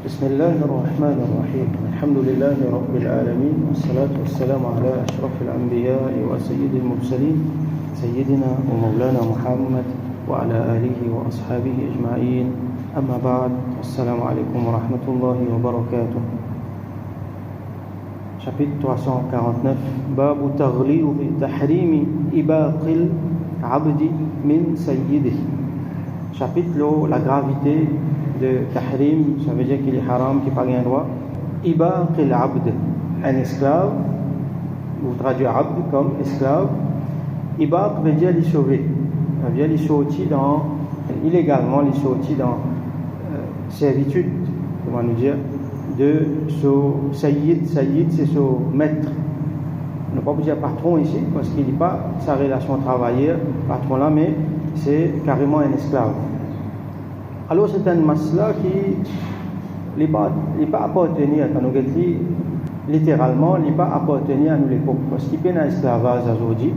بسم الله الرحمن الرحيم الحمد لله رب العالمين والصلاة والسلام على أشرف الأنبياء وسيد المرسلين سيدنا ومولانا محمد وعلى آله وأصحابه أجمعين أما بعد السلام عليكم ورحمة الله وبركاته. Chapitre 349 باب تغليظ تحريم إباق العبد من سيده. Chapitre la gravité de tahrim, ça veut dire qu'il est haram, qu'il n'a pas rien droit. Ibaq al-abd, un esclave, ou traduit abd comme esclave. Ibaq veut dire les sauver, ça veut dire les sortir illégalement, les sortir dans servitude, comment nous dire, de ce sayyid. Sayyid c'est ce maître. On ne peut pas dire patron ici, parce qu'il n'est pas sa relation travailleur, patron là, mais c'est carrément un esclave. Alors c'est un masla qui n'est pas appartenir à nous littéralement, il n'est pas appartenir à nous l'époque, parce qu'il y a un esclavage aujourd'hui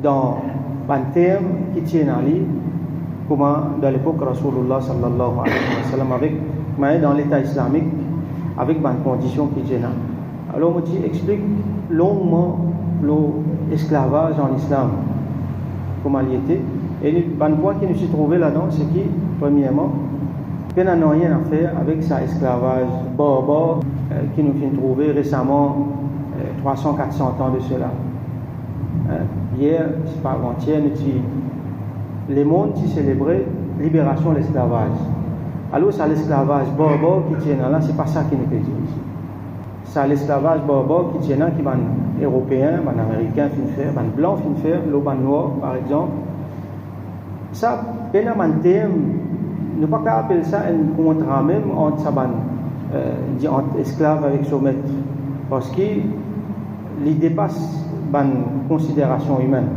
dans un terme qui tient à lui, comme dans l'époque Rasulullah sallallahu alayhi wa sallam, avec dans l'état islamique, avec une condition qui tient à lui. Alors on explique longuement l'esclavage en islam, comment il était. Et le point qui nous s'est trouvé là-dedans, c'est que, premièrement, il n'a rien à faire avec cet esclavage barbare qui nous fait trouver récemment 300-400 ans de cela. Hier, c'est pas avant-hier, le monde qui célébrait libération de l'esclavage. Alors, c'est l'esclavage barbare qui tient là, c'est pas ça qui nous fait dire ici. C'est l'esclavage barbare qui tient là, qui va européen, américain, fin faire, blanc, fin faire, l'auban noir, par exemple. Ça, un terme, ne pas appeler ça un contrat même entre entre esclave avec son maître, parce qu'il dépasse une considération humaine.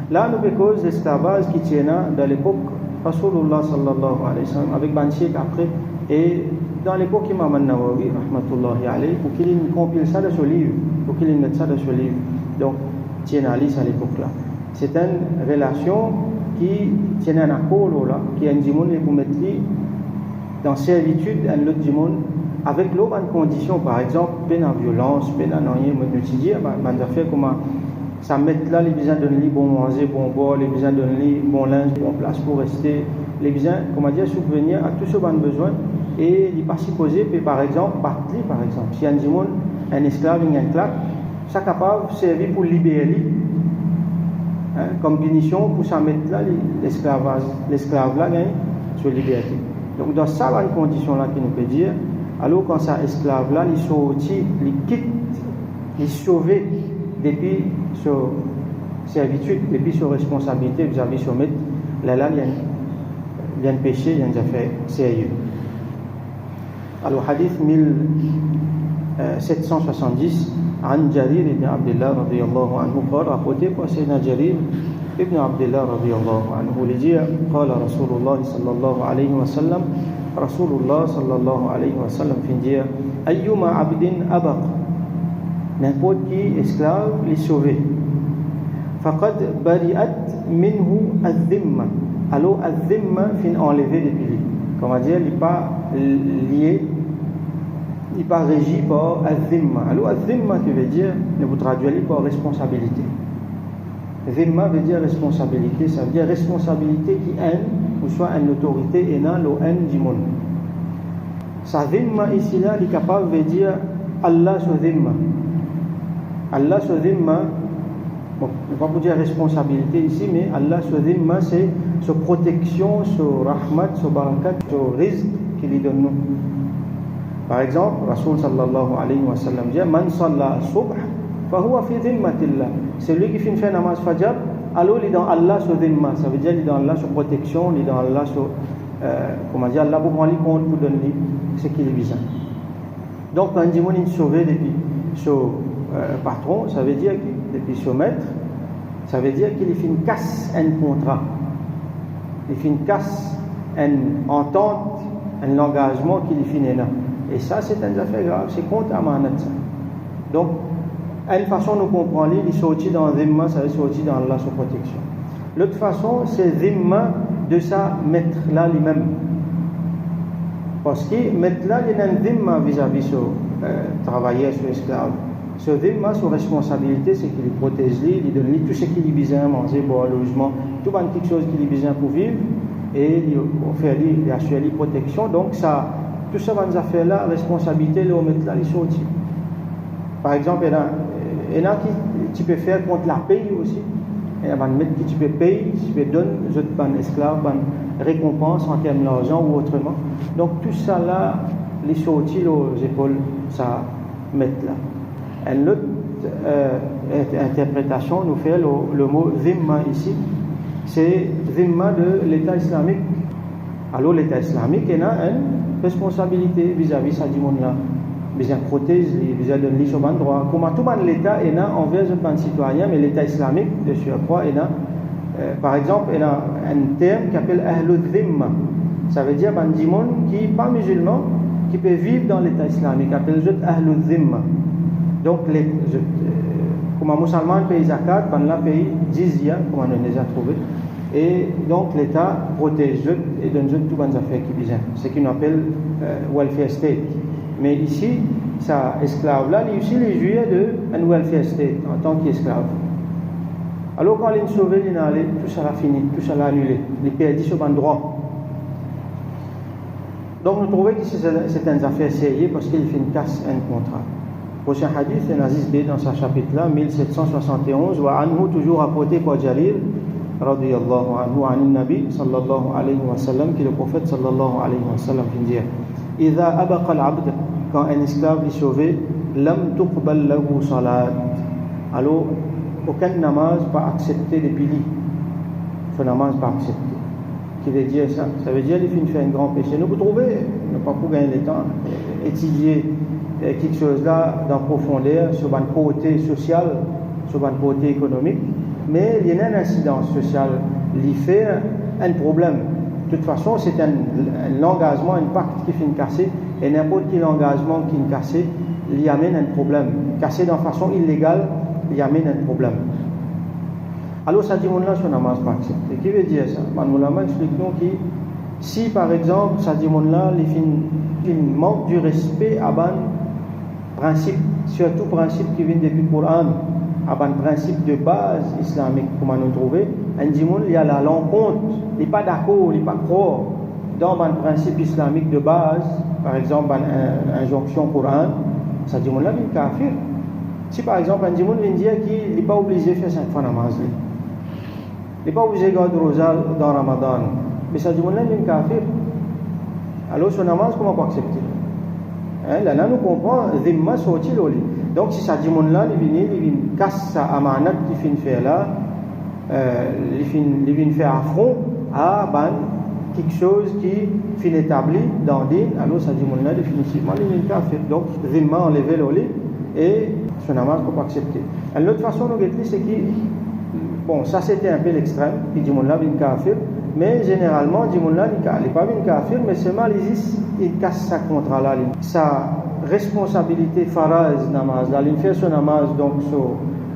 Là, nous cause l'esclavage qui tient dans l'époque Rasulullah sallallahu alayhi wa sallam, avec un siècle après, et dans l'époque Imam al-Nawawi, rahmatullahi alayhi, pour qu'il compile ça dans ce livre, pour qu'il mette ça dans ce livre. Donc, tient à l'époque là. C'est une relation qui tient un accord là, qui a un dimon et pour mettre dans servitude un autre dimon avec l'autre condition, par exemple, peine en violence, peine en rien, mais tu dis, affaire comment ça met là les besoins de lit, bon manger, bon boire, les besoins de lit, bon linge, bon place pour rester, les besoins, comment dire, subvenir à tous ceux qui ont besoin et il n'est pas supposé, par exemple, battre, par exemple, si un dimon, un esclave, il y a un claque, ça est capable de servir pour libérer. Comme punition pour s'en mettre là, l'esclave là gagne sur liberté. Donc dans ça, une condition là qui nous peut dire, alors quand ça esclave là, il sortit, il quitte, il sauvé depuis sa servitude, depuis sa responsabilité vis-à-vis de son maître, là il y a un péché, il y a une affaire sérieux. Alors hadith 1770 عن جرير بن عبد الله رضي الله عنه قال rapporté par Sayyidina Jarir ibn Abdullah رضي الله عنه il dit قال رسول الله صلى الله عليه وسلم رسول الله صلى الله عليه وسلم fin dire أيما عبد أبق n'importe qui esclave les sauvé فقد برئت منه الذمة alors الذمة fin enlevé depuis lui, comment dire, il n'est pas lié, il n'est pas régi par al-dhimma. Alors al-dhimma qui veut dire, ne vous traduisez par responsabilité. Dhimma veut dire responsabilité, ça veut dire responsabilité qui aime, ou soit une autorité et non l'haine du monde. Sa dhimma ici là, il est capable de dire Allah sur dhimma. Allah sur dhimma, bon, je ne vais pas vous dire responsabilité ici, mais Allah sur dhimma c'est sa protection, sa rahmat, sa barakat, sa rizq qu'il lui donne nous. Par exemple, Rasul sallallahu alayhi wa sallam dit Man salla subh, fahuwa fi dhimmatillah. C'est lui qui fait une namaz fajr, alors il est dans Allah sur dhimma. Ça veut dire il est dans Allah sur protection, il est dans Allah sur. Comment dire, Allah pour prendre compte pour donner ce qu'il est besoin. Donc, quand on est sauvé depuis son patron, ça veut dire que depuis son maître, ça veut dire qu'il fait une casse un contrat. Il fait une casse, une entente, un engagement qu'il fait là. Et ça, c'est une affaire grave, c'est contre Amanat. Donc, à une façon, nous comprenons, il est sorti dans Dhimma, ça veut dire sorti dans Allah sous protection. L'autre façon, c'est Dhimma de sa maître là lui-même. Parce que maintenant, il y a un dhimma vis-à-vis ce travailleur, ce esclave. Ce dhimma, sa responsabilité, c'est qu'il protège lui, il donne lui tout ce qu'il a besoin, manger, boire, logement, tout quelque chose qu'il a besoin pour vivre, et il offre lui, il assure lui protection. Donc, ça, tout ça, dans affaires-là, responsabilité, le mettre là, les sorties. Par exemple, il y en a qui tu peux faire contre la paye aussi. Il y a des qui tu peux payer, tu peux donner aux esclaves une récompense en termes d'argent ou autrement. Donc tout ça là, les sorties aux épaules, ça met là. Une autre interprétation nous fait le mot zimma ici, c'est zimma de l'État islamique. Alors l'État islamique il a une responsabilité vis-à-vis de ce monde-là. Besoin de protéger, besoin de donner son droit. Comme tout l'État est envers les citoyens, mais l'État islamique, de surcroît, par exemple, il y a un terme qui s'appelle Ahlul Dhimma. Ça veut dire des gens qui ne sont pas musulmans, qui peuvent vivre dans l'État islamique, qui s'appelle Ahlul Dhimma. Donc, comme un musulman paye zakat, là paye jizya, comme on a déjà trouvé. Et donc, l'État protège et donne toutes les affaires qui besoin. C'est ce qu'on appelle welfare state. Mais ici, ça esclave-là, il aussi les jouets d'un welfare state en tant qu'esclave. Alors quand il est sauvé, il est allé, tout ça l'a fini, tout ça l'a annulé. Il perdit sur un droit. Donc nous trouvons que c'est une affaire sérieuse parce qu'il fait une casse un contrat. Prochain hadith, c'est Aziz B dans sa chapitre-là, 1771, wa anhu toujours rapporté par Jalil, radiyallahu anhu, an nabi sallallahu alayhi wa sallam, qui le prophète sallallahu alayhi wa sallam dit إذا أبق العبد quand un esclave est sauvé لم تقبل له صلاة alors aucun namaz pas accepté depuis lui son namaz pas accepté qui veut dire ça veut dire qu'il finit faire un grand péché nous vous trouvez ne pas pour gagner le temps étudier quelque chose là dans profondeur sur un côté social sur un côté économique mais il y a une incidence sociale qui fait un problème. De toute façon, c'est un engagement, un pacte qui finit cassé, et n'importe quel engagement qui est cassé, il y amène un problème. Cassé de façon illégale, il y amène un problème. Alors, ça dit, on l'a son namaz pas accepté. Qui veut dire ça? Nous expliquons que si, par exemple, ça dit, on l'a, il manque du respect à un principe, surtout principe qui vient depuis le Coran, à un principe de base islamique, comme on a trouvé, un dimoun, il y a l'encontre, il n'est pas d'accord, il n'est pas croire dans un principe islamique de base, par exemple, une injonction Coran, ça dit, là, il est kafir. Si par exemple, un dimoun vient dire qu'il n'est pas obligé de faire 5 fois namaz, il n'est pas obligé de garder le rosa dans Ramadan, mais ça dit, là, il est kafir. Alors, ce namaz, comment on peut accepter? Là, nous comprenons, dhimma sorti l'oli. Donc, si ça dit, là, il vient casser sa amanat qui finit faire là, il vient faire affront à quelque chose qui finit établi dans le din, alors ça dit, là, définitivement, il vient kafir. Donc, dhimma enlever l'oli et son namaz ne peut pas accepter. L'autre façon de dire, c'est que, bon, ça c'était un peu l'extrême, il dit, là, il vient kafir. Mais généralement, Dimoula n'est pas une kafir, mais seulement il casse sa contrat là. Sa responsabilité faraz namaz, là, il fait son namaz, donc sa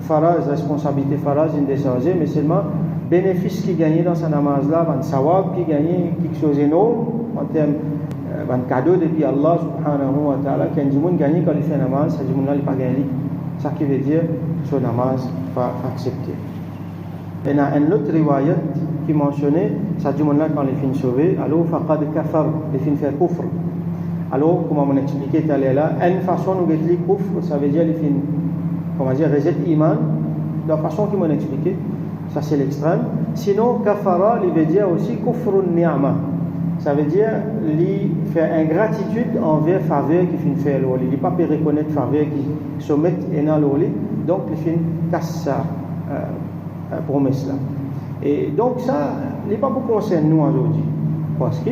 faraz, responsabilité faraz, il décharge, mais seulement bénéfice qu'il gagne dans sa namaz là, un sawab qui gagne quelque chose d'énorme en termes de cadeau depuis Allah subhanahu wa ta'ala, qu'un Dimoun gagne quand il fait namaz, ça Dimoula n'est pas gagné. Ça qui veut dire son namaz pas accepté. Il y a un autre riwayat qui mentionnait, ça dit là quand les filles sauvées, alors faqad kafar, les filles faire kufr. Alors, comme on a expliqué tout à l'heure là, une façon de dire kufr, ça veut dire les filles, comment dire, rejet iman, de la façon qu'ils m'ont expliqué, ça c'est l'extrême. Sinon, kafara, il veut dire aussi kufrun ni'ama. Ça veut dire, il fait ingratitude envers faveur qui finit faire l'oli. Il n'est pas peut reconnaître faveur qui se met dans l'oli, donc les filles cassent ça. Promesse là. Et donc ça, il n'est pas pour concerner nous aujourd'hui. Parce que,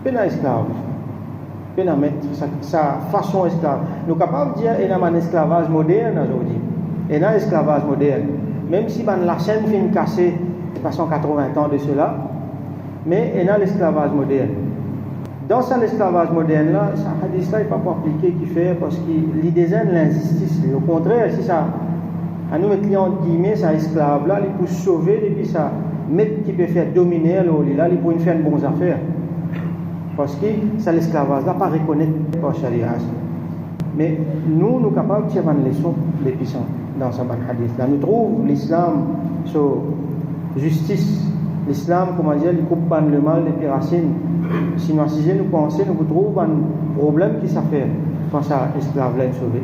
peine à esclave, peine à mettre sa façon esclave. Nous sommes capables de dire qu'il y a un esclavage moderne aujourd'hui. Il y a un esclavage moderne. Même si la chaîne finit cassée, de façon 80 ans de cela, mais il y a l'esclavage moderne. Dans ça, l'esclavage moderne là, ça hadith là, il n'est pas pour appliquer qui fait parce qu'il désigne l'injustice. Au contraire, si ça. À nous mettre entre guillemets, ça esclave là, il peut sauver et puis ça mettre qui peut faire dominer là, il peut faire une bonne affaire. Parce que c'est l'esclavage, là, pas reconnaître par Sharia. Mais nous sommes capables de tirer une leçon des puissants dans ce hadith. Là, nous trouvons l'islam sur justice. L'islam, comment dire, il coupe pas le mal des racines. Sinon, si nous pensons, nous trouvons un problème qui s'affaire quand ça esclave l'a sauvé.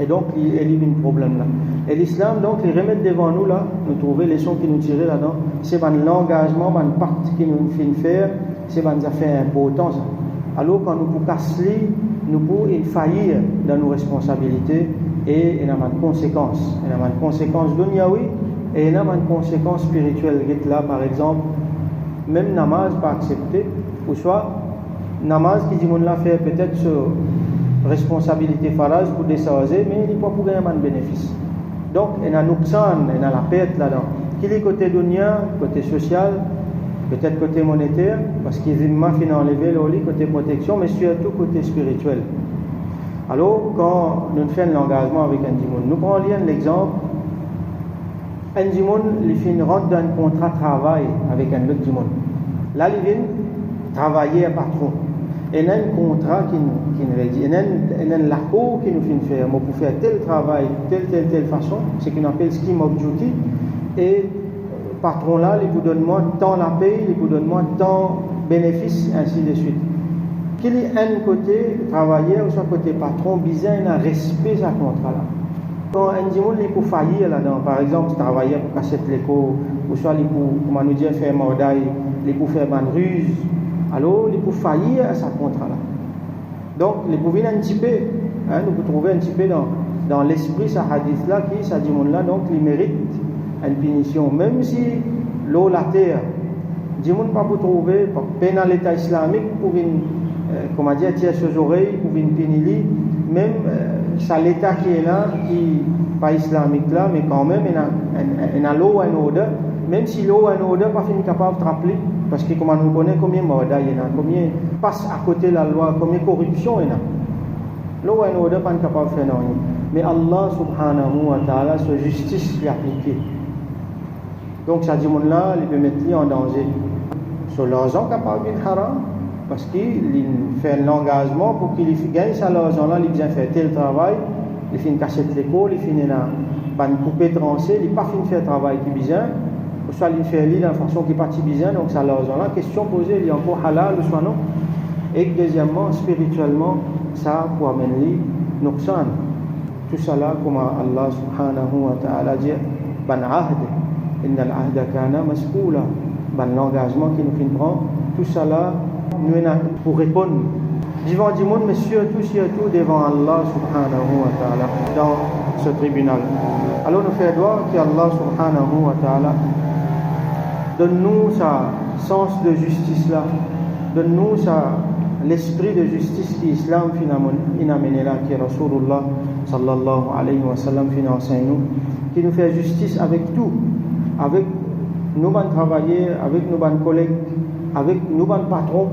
Et donc, il élimine le problème là. Et l'islam, donc, les remettre devant nous là, nous trouver les leçons qui nous tirent là-dedans, c'est l'engagement, un pacte qui nous fait faire, c'est des affaires importantes. Alors, quand nous pouvons casser, nous pouvons faillir dans nos responsabilités et il y a des conséquences. Il y a des conséquences dunyawi et il y a des conséquences spirituelles. Là, par exemple, même namaz pas accepté, ou soit namaz qui dit qu'on l'a fait peut-être sur responsabilité farage pour desserrer, mais il n'est pas pour gagner un bénéfice. Donc, il y a nuqsan, il y a la perte là-dedans. Qu'il est côté dunya, côté social, peut-être côté monétaire, parce qu'il m'a fait enlever le côté protection, mais surtout côté spirituel. Alors, quand nous faisons l'engagement avec un dimoun, nous prenons l'exemple, un dimoun, il rentre dans un contrat de travail avec un autre dimoun. Là, il vient travailler à patron. Il y a un contrat qui nous dit, il y a un l'accord qui nous fait faire, pour faire tel travail, telle façon, c'est ce qu'on appelle scheme of duty, et le patron là, il vous donne moins tant la paye, il vous donne moins tant bénéfice, ainsi de suite. Qu'il y ait un côté travailleur ou soit côté patron, bizarre, il a respect à ce contrat là. Quand un dimoun il peut faillir là-dedans, par exemple, travailleur pour casser l'écho, ou soit il peut, comment nous dire, faire mordaille, il peut faire une ruse, alors il peut faillir à ce contrat-là. Donc, il peut venir un petit peu, nous pouvons trouver un petit peu dans l'esprit, ce hadith-là, qui, ce dimoun-là, donc, il mérite une punition. Même si l'eau, la terre, dimoun pas pour trouver, peine à l'état islamique, pour venir, comment dire, tirer ses oreilles, pour venir punir, même c'est l'état qui est là, qui pas islamique là, mais quand même, il y a l'eau, une odeur, même si l'eau, une odeur, pas fini capable de rappeler, parce que comme on connaît combien de morda il y a, combien passe à côté de la loi, combien de corruption il y a. L'eau, une odeur, pas capable de faire non. Mais Allah subhanahu wa ta'ala, sa justice l'est appliquée. Donc, ça dit, là, il peut mettre en danger. Sur l'argent capable de haram, parce qu'il fait l'engagement pour qu'il gagne ça l'argent-là, il vient faire tel travail, il finit casser l'école, il finit dans une coupée trancée, il n'a pas fini de faire le travail qui est bien, ou soit il fait de la façon qui est pas bien, donc ça l'argent-là, question posée, il est encore halal ou soit non. Et deuxièmement, spirituellement, ça pour amener nuqsan. Tout ça là, comme Allah subhanahu wa ta'ala dit, ban ahd, inna al-ahda kana mas'oula, ban l'engagement qui nous fait prendre, tout ça là, nous pour répondre devant du monde, mais surtout devant Allah subhanahu wa ta'ala dans ce tribunal. Alors nous faisons droit qu'Allah subhanahu wa ta'ala donne-nous sa sens de justice là, donne-nous l'esprit de justice qui l'islam finalement amené là, qui est Rasulullah sallallahu alayhi wa sallam enseigne nous, qui nous fait justice avec tout, avec nos bons travailleurs, avec nos bons collègues, avec nos bons patrons,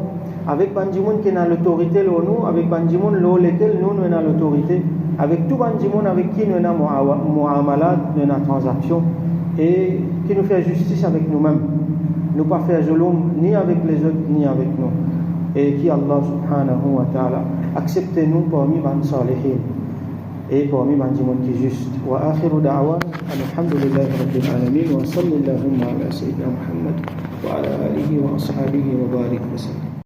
avec Bandimoun qui a l'autorité, nous, avec Bandimoun lequel nous avons l'autorité, avec tout Bandimoun avec qui nous avons muamalat, nous avons transaction, et qui nous fait justice avec nous-mêmes. Nous ne pas faire zulum ni avec les autres, ni avec nous. Et qui Allah subhanahu wa ta'ala accepte-nous parmi les salihin et parmi Bandimoun qui est juste. Wa akhiru da'wan, alhamdulillahi rabbil alamin, wa sallallahu ala sayyidina Muhammad wa ala alihi wa ashabihi wa barik wa sallam.